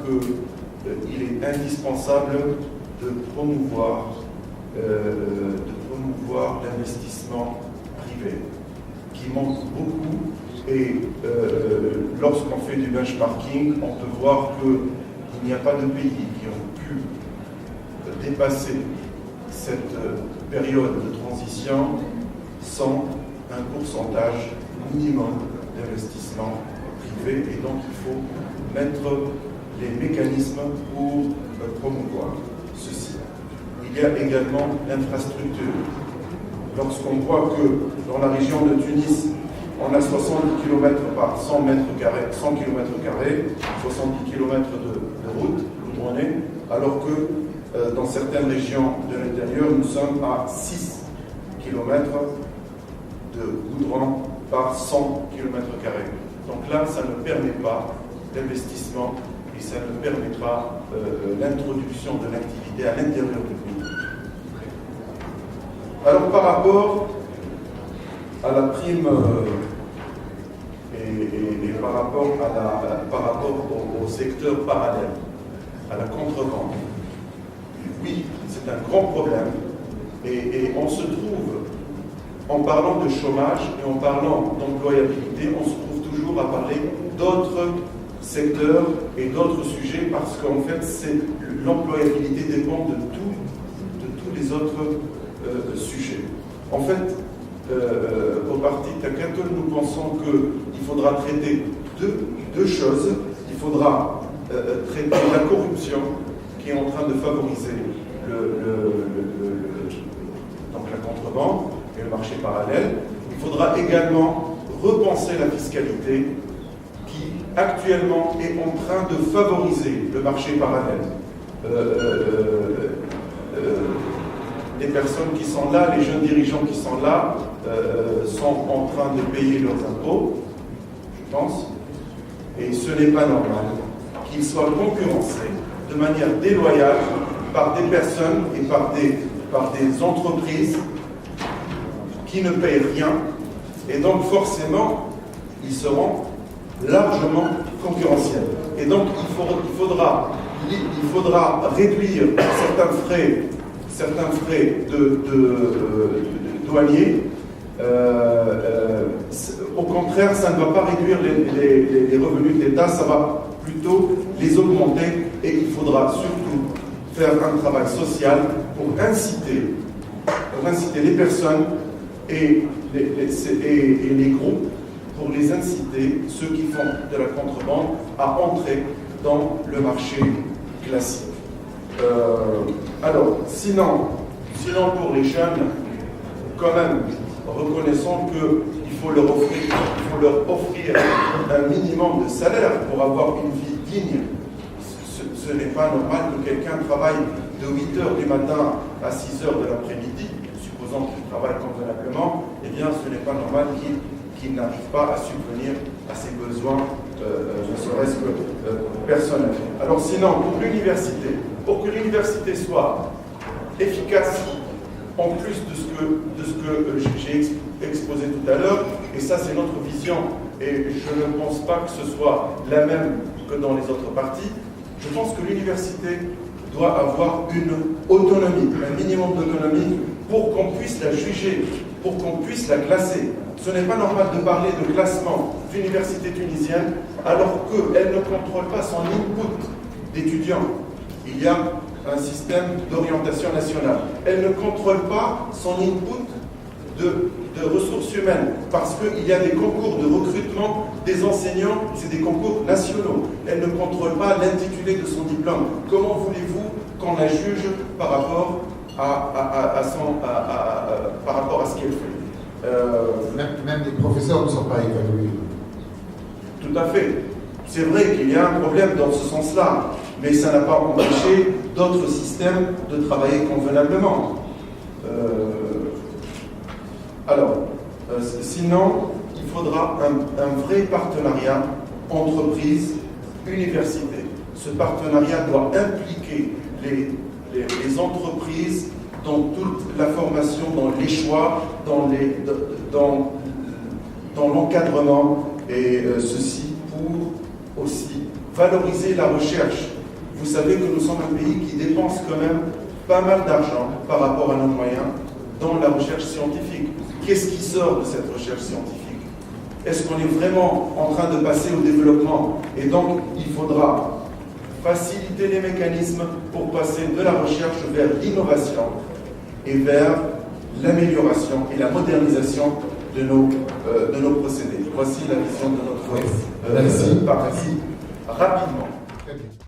qu'il est indispensable de promouvoir l'investissement privé, qui manque beaucoup. Et lorsqu'on fait du benchmarking, on peut voir qu'il n'y a pas de pays qui ont pu dépasser cette période de transition sans un pourcentage minimum d'investissement privé. Et donc il faut mettre les mécanismes pour promouvoir ceci. Il y a également l'infrastructure. Lorsqu'on voit que dans la région de Tunis, on a 70 km par 100 km², 70 km de route goudronnée, alors que dans certaines régions de l'intérieur, nous sommes à 6 km de goudron par 100 km². Donc là, ça ne permet pas l'investissement et ça ne permettra l'introduction de l'activité à l'intérieur du pays. Alors par rapport à la prime et par rapport au secteur parallèle, à la contrebande, oui, c'est un grand problème et on se trouve, en parlant de chômage et en parlant d'employabilité, on se trouve toujours à parler d'autres secteurs et d'autres sujets parce qu'en fait, l'employabilité dépend de tous les autres sujets. En fait, au parti Takatul, nous pensons qu'il faudra traiter deux choses. Il faudra traiter la corruption qui est en train de favoriser donc la contrebande et le marché parallèle. Il faudra également repenser la fiscalité qui actuellement est en train de favoriser le marché parallèle. Les personnes qui sont là, les jeunes dirigeants qui sont là, sont en train de payer leurs impôts, je pense, et ce n'est pas normal qu'ils soient concurrencés de manière déloyale par des personnes et par des entreprises qui ne payent rien, et donc forcément, ils seront largement concurrentiels. Et donc, il faudra réduire certains frais de douaniers. Au contraire, ça ne va pas réduire les revenus de l'État, ça va plutôt les augmenter, et il faudra surtout faire un travail social pour inciter les personnes et les groupes, pour les inciter, ceux qui font de la contrebande, à entrer dans le marché classique. Alors, sinon pour les jeunes, quand même, reconnaissons qu'il faut leur offrir un minimum de salaire pour avoir une vie digne. Ce n'est pas normal que quelqu'un travaille de 8h du matin à 6h de l'après-midi, supposons qu'il travaille convenablement, eh bien ce n'est pas normal qu'il n'arrive pas à subvenir à ses besoins, ne serait-ce que personnels. Alors sinon, pour que l'université soit efficace, en plus de ce que j'ai exposé tout à l'heure, et ça c'est notre vision, et je ne pense pas que ce soit la même que dans les autres partis, je pense que l'université doit avoir une autonomie, un minimum d'autonomie, pour qu'on puisse la juger, pour qu'on puisse la classer. Ce n'est pas normal de parler de classement d'université tunisienne alors qu'elle ne contrôle pas son input d'étudiants. Il y a un système d'orientation nationale. Elle ne contrôle pas son input de ressources humaines parce qu'il y a des concours de recrutement des enseignants, c'est des concours nationaux. Elle ne contrôle pas l'intitulé de son diplôme. Comment voulez-vous qu'on la juge par rapport à ce qu'elle fait? Même les professeurs ne sont pas évalués. Tout à fait. C'est vrai qu'il y a un problème dans ce sens-là, mais ça n'a pas empêché d'autres systèmes de travailler convenablement. Sinon, il faudra un vrai partenariat entreprise-université. Ce partenariat doit impliquer les entreprises dans toute la formation, dans les choix, dans l'encadrement, et ceci pour aussi valoriser la recherche Vous savez que nous sommes un pays qui dépense quand même pas mal d'argent par rapport à nos moyens dans la recherche scientifique. Qu'est-ce qui sort de cette recherche scientifique? Est-ce qu'on est vraiment en train de passer au développement? Et donc, il faudra faciliter les mécanismes pour passer de la recherche vers l'innovation et vers l'amélioration et la modernisation de nos procédés. Voici la vision de notre parti rapidement.